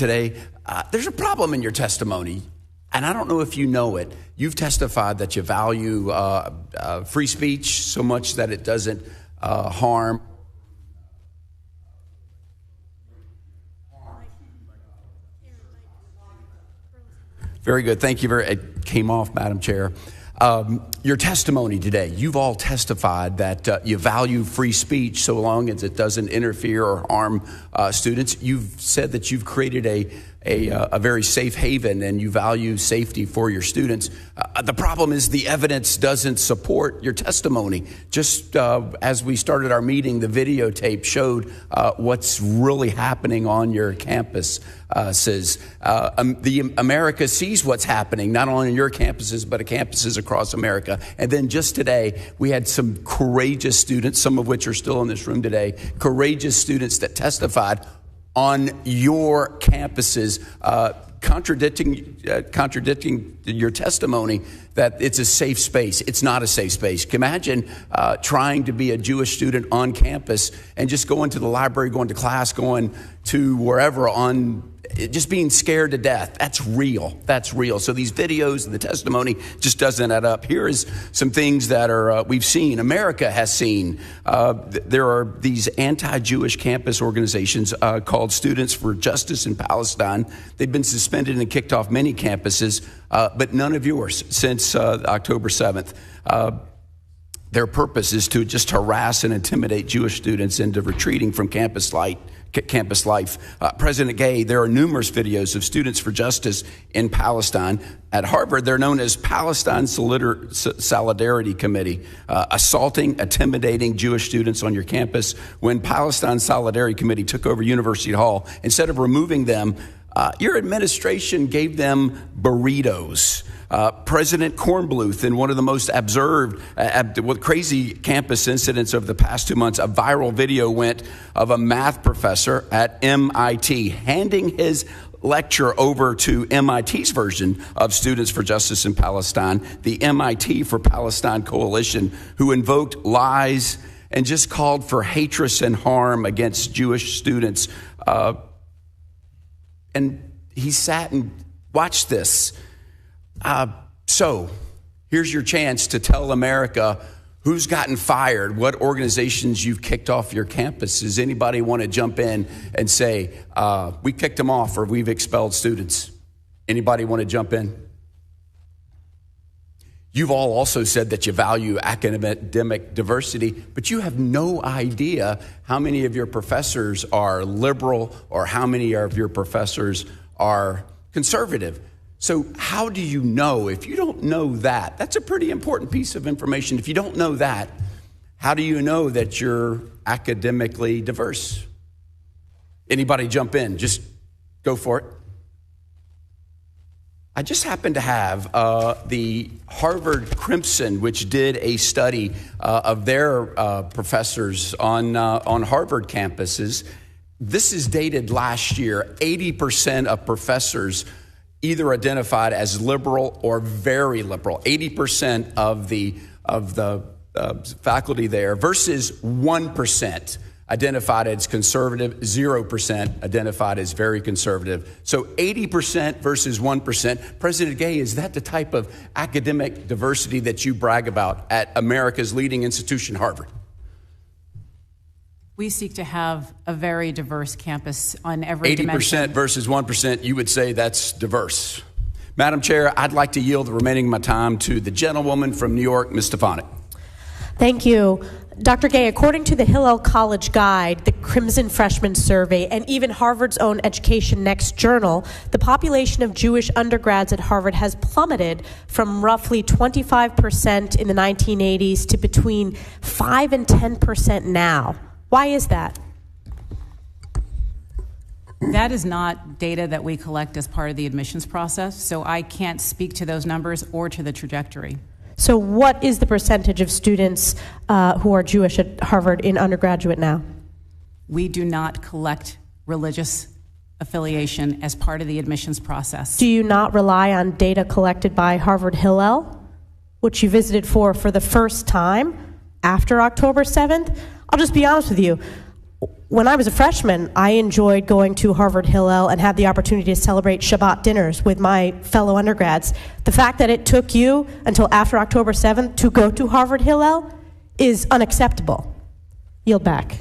today. There's a problem in your testimony, and I don't know if you know it. You've testified that you value free speech so much that it doesn't harm. Very good. Thank you. It came off, Madam Chair. Your testimony today, you've all testified that you value free speech so long as it doesn't interfere or harm students. You've said that you've created a very safe haven and you value safety for your students. The problem is the evidence doesn't support your testimony. Just as we started our meeting, the videotape showed what's really happening on your campus. The America sees what's happening, not only on your campuses, but at campuses across America. And then just today, we had some courageous students, some of which are still in this room today, courageous students that testified on your campuses, contradicting your testimony that it's a safe space. It's not a safe space. Imagine trying to be a Jewish student on campus and just going to the library, going to class, going to wherever just being scared to death. That's real. That's real. So these videos and the testimony just doesn't add up. Here is some things that are we've seen. America has seen. There are these anti-Jewish campus organizations called Students for Justice in Palestine. They've been suspended and kicked off many campuses, but none of yours since October 7th. Their purpose is to just harass and intimidate Jewish students into retreating from campus life. President Gay, there are numerous videos of Students for Justice in Palestine. At Harvard, they're known as Palestine Solidarity Committee, assaulting, intimidating Jewish students on your campus. When Palestine Solidarity Committee took over University Hall, instead of removing them, your administration gave them burritos. President Kornbluth, in one of the most observed, crazy campus incidents of the past 2 months, a viral video went of a math professor at MIT handing his lecture over to MIT's version of Students for Justice in Palestine, the MIT for Palestine Coalition, who invoked lies and just called for hatred and harm against Jewish students. And he sat and watched this. So here's your chance to tell America who's gotten fired, what organizations you've kicked off your campus. Does anybody want to jump in and say, we kicked them off or we've expelled students? Anybody want to jump in? You've all also said that you value academic diversity, but you have no idea how many of your professors are liberal or how many of your professors are conservative. So how do you know? If you don't know that, that's a pretty important piece of information. If you don't know that, how do you know that you're academically diverse? Anybody jump in? Just go for it. I just happen to have the Harvard Crimson, which did a study of their professors on Harvard campuses. This is dated last year. 80% of professors either identified as liberal or very liberal. 80% of the faculty there versus 1% identified as conservative, 0% identified as very conservative. So 80% versus 1%. President Gay, is that the type of academic diversity that you brag about at America's leading institution, Harvard? We seek to have a very diverse campus on every dimension. 80% versus 1%, you would say that's diverse. Madam Chair, I'd like to yield the remaining of my time to the gentlewoman from New York, Ms. Stefanik. Thank you. Dr. Gay, according to the Hillel College Guide, the Crimson Freshman Survey, and even Harvard's own Education Next journal, the population of Jewish undergrads at Harvard has plummeted from roughly 25% in the 1980s to between 5 and 10% now. Why is that? That is not data that we collect as part of the admissions process, so I can't speak to those numbers or to the trajectory. So what is the percentage of students who are Jewish at Harvard in undergraduate now? We do not collect religious affiliation as part of the admissions process. Do you not rely on data collected by Harvard Hillel, which you visited for the first time after October 7th? I'll just be honest with you. When I was a freshman, I enjoyed going to Harvard Hillel and had the opportunity to celebrate Shabbat dinners with my fellow undergrads. The fact that it took you until after October 7th to go to Harvard Hillel is unacceptable. Yield back.